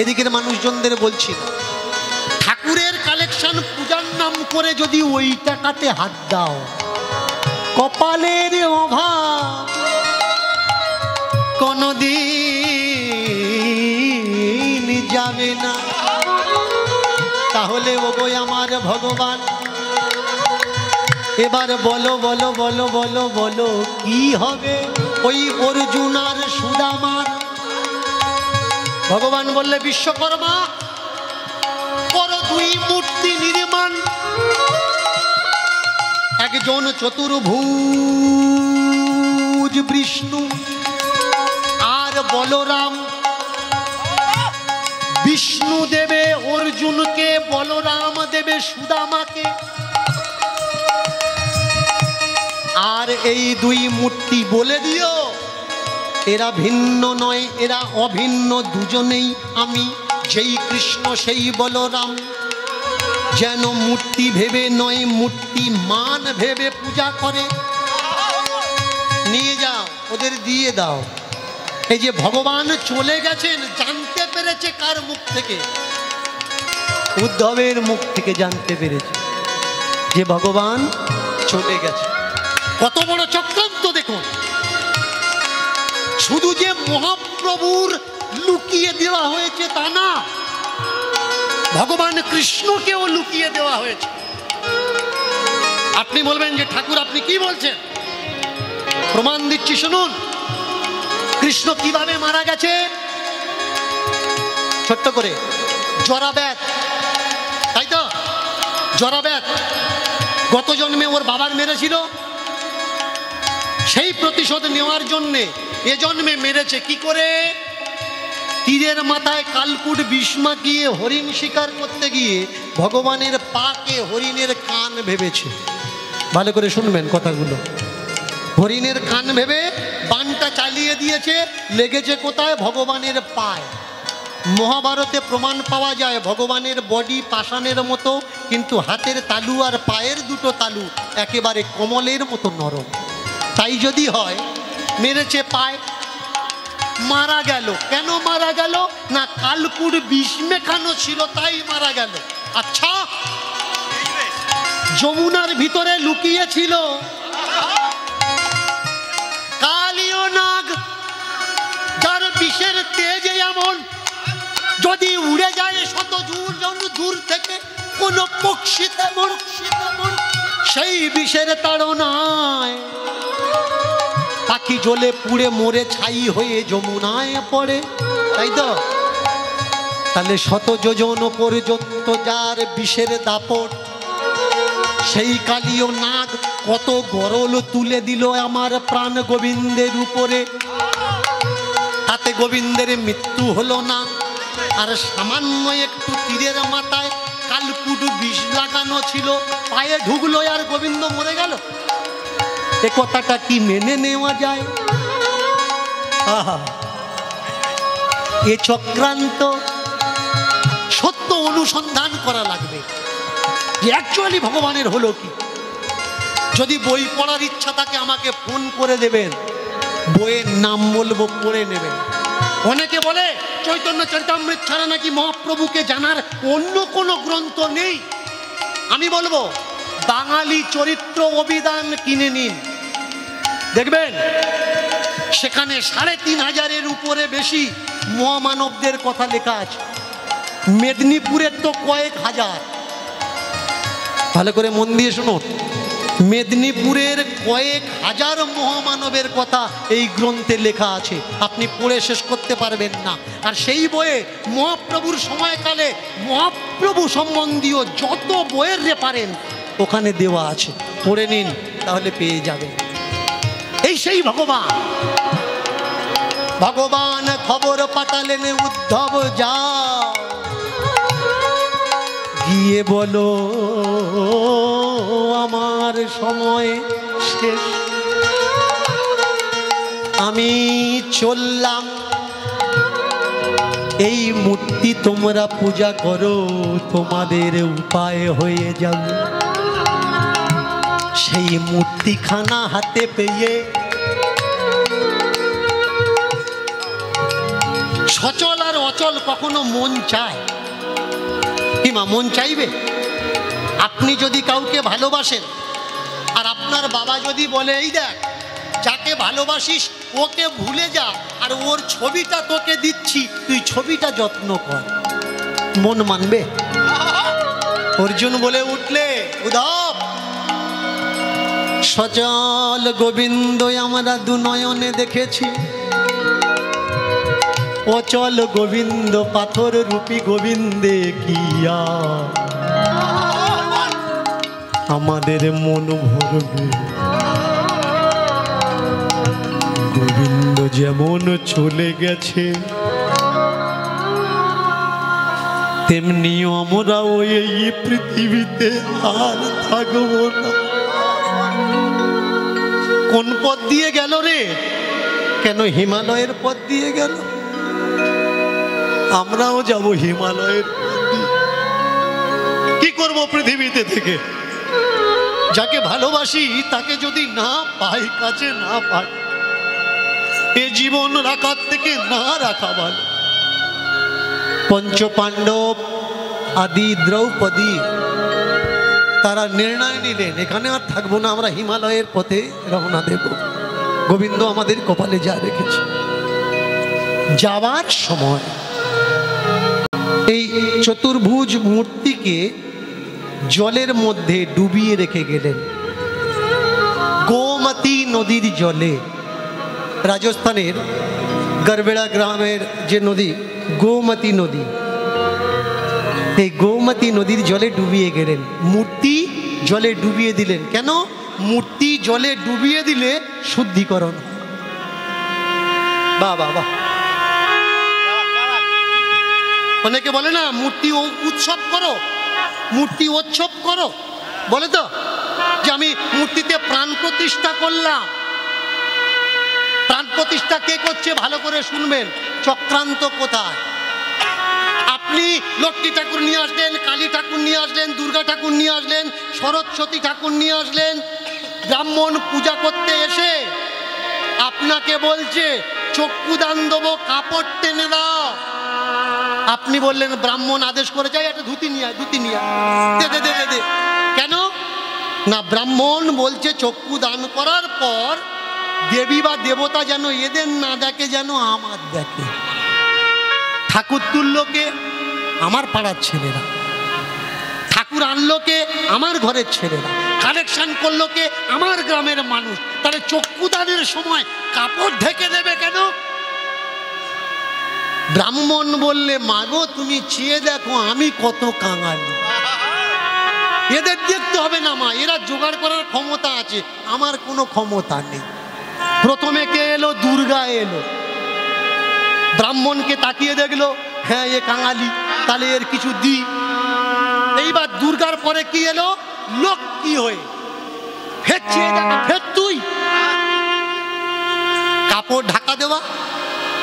এদিকের মানুষজনদের বলছি। ঠাকুরের কালেকশন পূজার নাম করে যদি ওই টাকাতে হাত দাও কপালের অভাব কোনদিন যাবে না। তাহলে ওগো আমার ভগবান এবার বলো বলো বলো বলো বলো কি হবে ওই অর্জুন আর সুদামার? ভগবান বললে বিশ্বকর্মা করো দুই মূর্তি নির্মাণ, একজন চতুর্ভুজ বিষ্ণু আর বলরাম। বিষ্ণু দেবে অর্জুনকে, বলরাম দেবে সুদামাকে। আর এই দুই মূর্তি বলে দিও এরা ভিন্ন নয়, এরা অভিন্ন, দুজনেই আমি, যেই কৃষ্ণ সেই বলরাম। যেন মূর্তি ভেবে নয়, মূর্তি মান ভেবে পূজা করে। নিয়ে যাও, ওদের দিয়ে দাও। এই যে ভগবান চলে গেছেন জানতে পেরেছে কার মুখ থেকে? উদ্ধবের মুখ থেকে জানতে পেরেছে যে ভগবান চলে গেছে। কত বড় চক্রান্ত দেখুন! শুধু যে মহাপ্রভুর লুকিয়ে দেওয়া হয়েছে তা না, ভগবান কৃষ্ণকেও লুকিয়ে দেওয়া হয়েছে। আপনি বলবেন যে ঠাকুর আপনি কি বলছেন? প্রমাণ দিচ্ছি শুনুন। কৃষ্ণ কিভাবে মারা গেছে? ছোট্ট করে জরাব্যাধ, তাই তো? জরাব্যাধ গত জন্মে ওর বাবার মেরেছিল, সেই প্রতিশোধ নেওয়ার জন্যে এ জন্মে মেরেছে। কি করে? তীরের মাথায় কালকুট বিষ মাখিয়ে হরিণ শিকার করতে গিয়ে ভগবানের পাকে হরিণের কান ভেবেছে। ভালো করে শুনবেন কথাগুলো। হরিণের কান ভেবে বানটা চালিয়ে দিয়েছে, লেগেছে কোথায়? ভগবানের পায়। মহাভারতে প্রমাণ পাওয়া যায় ভগবানের বডি পাষাণের মতো, কিন্তু হাতের তালু আর পায়ের দুটো তালু একেবারে কমলের মতো নরম। তাই যদি হয় মেরেছে পায়, মারা গেল। কেন মারা গেল? না কালকুট বিষ মেখানো ছিল তাই মারা গেল। আচ্ছা, যমুনার ভিতরে লুকিয়েছিল কালীয় নাগ, যে এমন, যদি উড়ে যায় শত দূর থেকে কোন পক্ষী তেমন সেই বিষের তাড়নায় পাখি জ্বলে পুড়ে মরে ছাই হয়ে যমুনায় পড়ে, তাই তো? তাহলে শত যোজন পর্যন্ত যার বিষের দাপট, সেই কালীয় নাগ কত গরল তুলে দিল আমার প্রাণ গোবিন্দের উপরে। তাতে গোবিন্দের মৃত্যু হলো না, আর সামান্য একটু তীরের মাথায় কালকুট বিষ লাগানো ছিল, পায়ে ঢুকলো আর গোবিন্দ মরে গেল। এ কথাটা কি মেনে নেওয়া যায়? আহা, এ চক্রান্ত সত্য অনুসন্ধান করা লাগবে যে অ্যাকচুয়ালি ভগবানের হলো কি। যদি বই পড়ার ইচ্ছা থাকে আমাকে ফোন করে দেবেন, বইয়ের নাম বলবো, পড়ে নেবেন। অনেকে বলে চৈতন্য চরিতামৃত ছাড়া নাকি মহাপ্রভুকে জানার অন্য কোনো গ্রন্থ নেই। আমি বলবো বাঙালি চরিত্র অভিধান কিনে নিন, দেখবেন সেখানে ৩৫০০-এর উপরে বেশি মহামানবদের কথা লেখা আছে। মেদিনীপুরের তো কয়েক হাজার। ভালো করে মন দিয়ে শুনুন, মেদিনীপুরের কয়েক হাজার মহামানবের কথা এই গ্রন্থে লেখা আছে, আপনি পড়ে শেষ করতে পারবেন না। আর সেই বইয়ে মহাপ্রভুর সময়কালে মহাপ্রভু সম্বন্ধীয় যত বইয়ের রেফারেন্স ওখানে দেওয়া আছে, পড়ে নিন, তাহলে পেয়ে যাবেন। এই সেই ভগবান। ভগবান খবর পাঠালেন উদ্ধব যাও, গিয়ে বলো আমার সময় শেষ, আমি চললাম। এই মূর্তি তোমরা পূজা করো, তোমাদের উপায় হয়ে যাবে। সেই মূর্তিখানা হাতে পেয়ে সচল আর অচল কখনো মন চায় কি মা? মন চাইবে? আপনি যদি কাউকে ভালোবাসেন আর আপনার বাবা যদি বলে এই দেখ যাকে ভালোবাসিস ওকে ভুলে যা, আর ওর ছবিটা তোকে দিচ্ছি, তুই ছবিটা যত্ন কর, মন মানবে? অর্জুন বলে উঠলে উদ্ধব, সচল গোবিন্দ আমরা দুনয়নে দেখেছি, অচল গোবিন্দ পাথর রূপী গোবিন্দে কিয়া আমাদের মন ভরবে। গোবিন্দ যেমন চলে গেছে তেমনিও আমরাও এই পৃথিবীতে আর থাকবো না। কোন পথ দিয়ে গেল রে? কেন হিমালয়ের পথ দিয়ে গেল? আমরাও যাব হিমালয়ের পথ দিয়ে। কি করব পৃথিবীতে থেকে? যাকে ভালোবাসি তাকে যদি না পাই, কাছে না পাই, এ জীবন রাখার থেকে না রাখা ভালো। পঞ্চপাণ্ডব আদি দ্রৌপদী তারা নির্ণয় নিলেন এখানে আর থাকবো না, আমরা হিমালয়ের পথে রওনা দেব। গোবিন্দ আমাদের কপালে যা রেখেছে। যাওয়ার সময় এই চতুর্ভুজ মূর্তিকে জলের মধ্যে ডুবিয়ে রেখে গেলেন, গোমতী নদীর জলে। রাজস্থানের গড়বেড়া গ্রামের যে নদী গোমতী নদী, এই গোমতী নদীর জলে ডুবিয়ে গেলেন, মূর্তি জলে ডুবিয়ে দিলেন। কেন? মূর্তি জলে ডুবিয়ে দিলে শুদ্ধিকরণ। বাহ বাহ বাহ। অনেকে বলে না মূর্তি উৎসব করো, মূর্তি উৎসব করো, বলে তো যে আমি মূর্তিতে প্রাণ প্রতিষ্ঠা করলাম। প্রাণ প্রতিষ্ঠা কে করছে ভালো করে শুনবেন, চক্রান্ত কোথায়? আপনি লক্ষ্মী ঠাকুর নিয়ে আসলেন, কালী ঠাকুর নিয়ে আসলেন, দুর্গা ঠাকুর নিয়ে আসলেন, সরস্বতী ঠাকুর নিয়ে আসলেন। ব্রাহ্মণ পূজা করতে এসে আপনাকে বলছে চক্ষু দান দেবো, কাপড় টেনে দাও। আপনি বললেন ব্রাহ্মণ আদেশ করে যায় একটা ধুতি নিয়ে আয়, ধুতি নিয়ে আয়, দে দে দে দে। কেন না? ব্রাহ্মণ বলছে চক্ষু দান করার পর দেবী বা দেবতা যেন এদের না দেখে, যেন আমার দেখে। ঠাকুর তুললো কে? আমার পাড়ার ছেলেরা। ঠাকুর আনলো কে? আমার ঘরের ছেলেরা। কালেকশন করলো কে? আমার গ্রামের মানুষ। তাহলে চক্ষুদানের সময় কাপড় ঢেকে দেবে কেন? ব্রাহ্মণ বললে, মাগো তুমি চেয়ে দেখো আমি কত কাঙালি, এদের দেখতে হবে না মা, এরা জোগাড় করার ক্ষমতা আছে, আমার কোনো ক্ষমতা নেই। প্রথমে কে এলো? দুর্গা এলো। ব্রাহ্মণকে তাকিয়ে দেখলো, হ্যাঁ এ কাঙালি, তাহলে এর কিছু দি। এইবার দুর্গার পরে কি এলো? লক্ষ্মী হয়ে। ফের চেয়ে দেখো, ফের তুই কাপড় ঢাকা দেওয়া,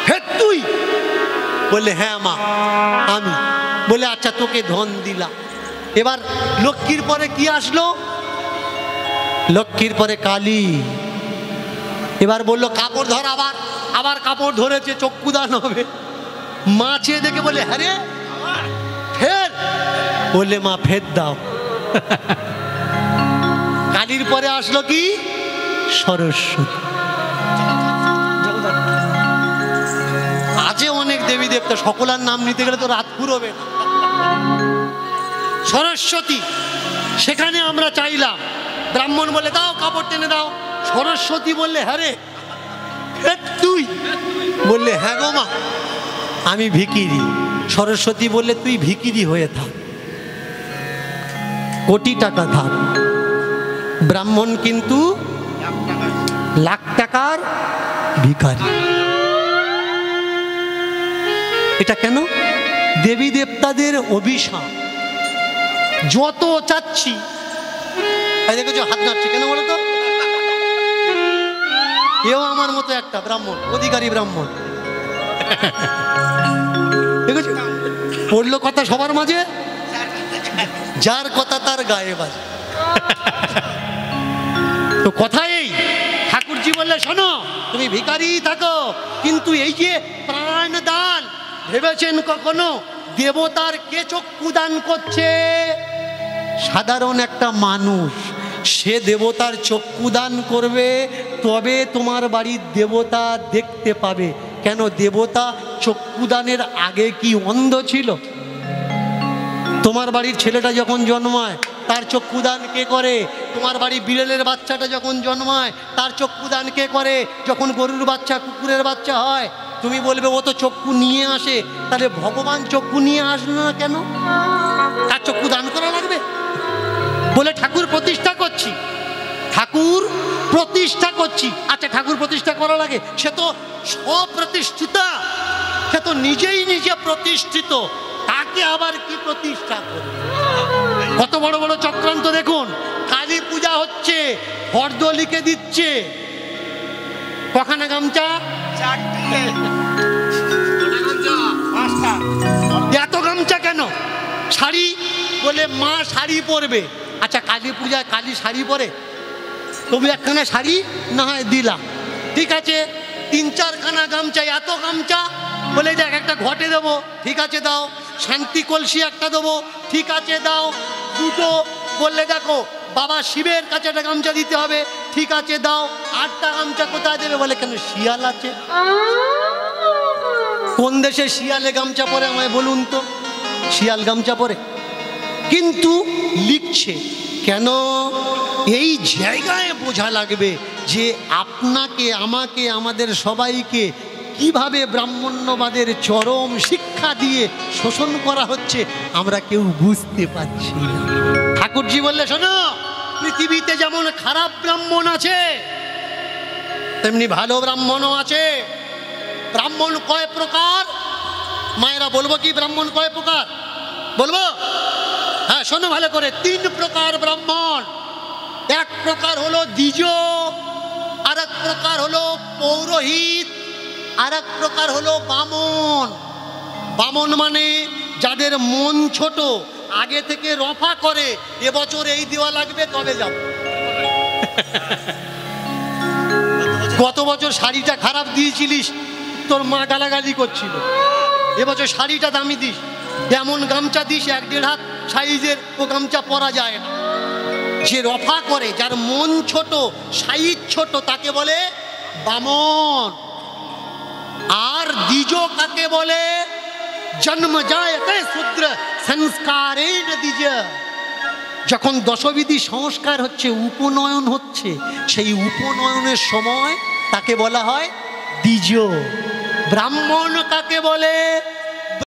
ফের তুই বললে হ্যাঁ মা আমি। বলে আচ্ছা তোকে ধন দিলাম। এবার লক্ষ্মীর পরে কি আসলো? লক্ষ্মীর পরে কালী। এবার বললো কাপড় ধর, আবার আবার কাপড় ধরেছে, চক্ষুদান হবে। মা চেয়ে দেখে বলে হ্যাঁ রে ফের। বললে মা ফের দাও। কালীর পরে আসলো কি? সরস্বতী। আছে অনেক দেবী দেবতা, সকলের নাম নিতে গেলে তো রাত পুরোবে না। সরস্বতী, সেখানে আমরা চাইলাম। ব্রাহ্মণ বলে দাও কাপড় টেনে দাও। সরস্বতী বললে হ্যাঁ রে তুই। বললে হ্যাঁ গো মা আমি ভিখিরি। সরস্বতী বললে তুই ভিখিরি হয়ে থাক, কোটি টাকা থাক। ব্রাহ্মণ কিন্তু লাখ টাকার ভিখারি। এটা কেন? দেবী দেবতাদের অভিশাপ। যত চাচ্ছি, দেখেছো হাত নাড়ছে কেন বলো তো? এও আমার মতো একটা ব্রাহ্মণ, অধিকারী ব্রাহ্মণ। দেখেছো পড়লো কথা সবার মাঝে, যার কথা তার গায়ে বাজে। তো কথা এই, ঠাকুরজি বললে শোনো তুমি ভিখারি থাকো, কিন্তু এই যে প্রাণ দান, ভেবেছেন কখনো দেবতার কে চক্ষু দান করছে? সাধারণ একটা মানুষ, সে দেবতার চক্ষু দান করবে, তবে তোমার বাড়ির দেবতা দেখতে পাবে। কেন? দেবতা চক্ষুদানের আগে কি অন্ধ ছিল? তোমার বাড়ির ছেলেটা যখন জন্মায় তার চক্ষুদান কে করে? তোমার বাড়ি বিড়ালের বাচ্চাটা যখন জন্মায় তার চক্ষুদান কে করে? যখন গরুর বাচ্চা, কুকুরের বাচ্চা হয়, তুমি বলবে ও তো চক্ষু নিয়ে আসে। তাহলে ভগবান চক্ষু নিয়ে আসলো না কেন? তার চক্ষু দান করা লাগবে বলে ঠাকুর প্রতিষ্ঠা করছি, ঠাকুর প্রতিষ্ঠা করছি। আচ্ছা ঠাকুর প্রতিষ্ঠা করা লাগে, সে তো স্বপ্রতিষ্ঠিতা, সে তো নিজেই নিজে প্রতিষ্ঠিত, তাকে আবার কি প্রতিষ্ঠা করবে? কত বড় বড় চক্রান্ত দেখুন। কালী পূজা হচ্ছে, ফর্দ লিখে দিচ্ছে, কখানা গামছা? এত গামছা কেন? শাড়ি বলে মা শাড়ি পরবে। আচ্ছা কালী পূজায় কালী শাড়ি পরে? তবু একখানা শাড়ি না হয় দিলাম, ঠিক আছে। 3-4খানা গামছা, এত গামছা? বলে দেখ একটা ঘটে দেবো, ঠিক আছে দাও। শান্তি কলসি একটা দেবো, ঠিক আছে দাও। দুটো বললে দেখো বাবা শিবের কাছে একটা গামছা দিতে হবে, ঠিক আছে দাও। 8টা গামছা কোথায় দেবে? বলে কেন শিয়াল আছে। কোন দেশে শিয়ালে গামছা পরে আমায় বলুন তো? শিয়াল গামছা পরে? কিন্তু লিখছে কেন? এই জায়গায় বোঝা লাগবে যে আপনাকে, আমাকে, আমাদের সবাইকে কিভাবে ব্রাহ্মণ্যবাদের চরম শিক্ষা দিয়ে শোষণ করা হচ্ছে আমরা কেউ বুঝতে পারছি না। ঠাকুরজি বললে শোনো, পৃথিবীতে যেমন খারাপ ব্রাহ্মণ আছে তেমনি ভালো ব্রাহ্মণও আছে। ব্রাহ্মণ কয় প্রকার? মায়েরা বলবো কি ব্রাহ্মণ কয় প্রকার? বলবো? হ্যাঁ শোনো ভালো করে। 3 প্রকার ব্রাহ্মণ। এক প্রকার হলো দ্বিজ, আর এক প্রকার হলো পৌরোহিত, আর এক প্রকার হলো বামন। বামন মানে যাদের মন ছোট, আগে থেকে রফা করে, এবছর এই দেওয়া লাগবে তবে যাব। গত বছর শাড়িটা খারাপ দিয়েছিলিস, তোর মা গালাগালি করছিল, এবছর শাড়িটা দামি দিস। এমন গামছা দিস 1-1.5 হাত সাইজের, ও গামছা পরা যায় না। যে রফা করে, যার মন ছোট, সাইজ ছোট, তাকে বলে বামন। আর দ্বিজ কাকে বলে? জন্ম জায়তে শূদ্র সংস্কারেণ দ্বিজ। যখন দশবিধি সংস্কার হচ্ছে, উপনয়ন হচ্ছে, সেই উপনয়নের সময় তাকে বলা হয় দ্বিজ। ব্রাহ্মণ কাকে বলে?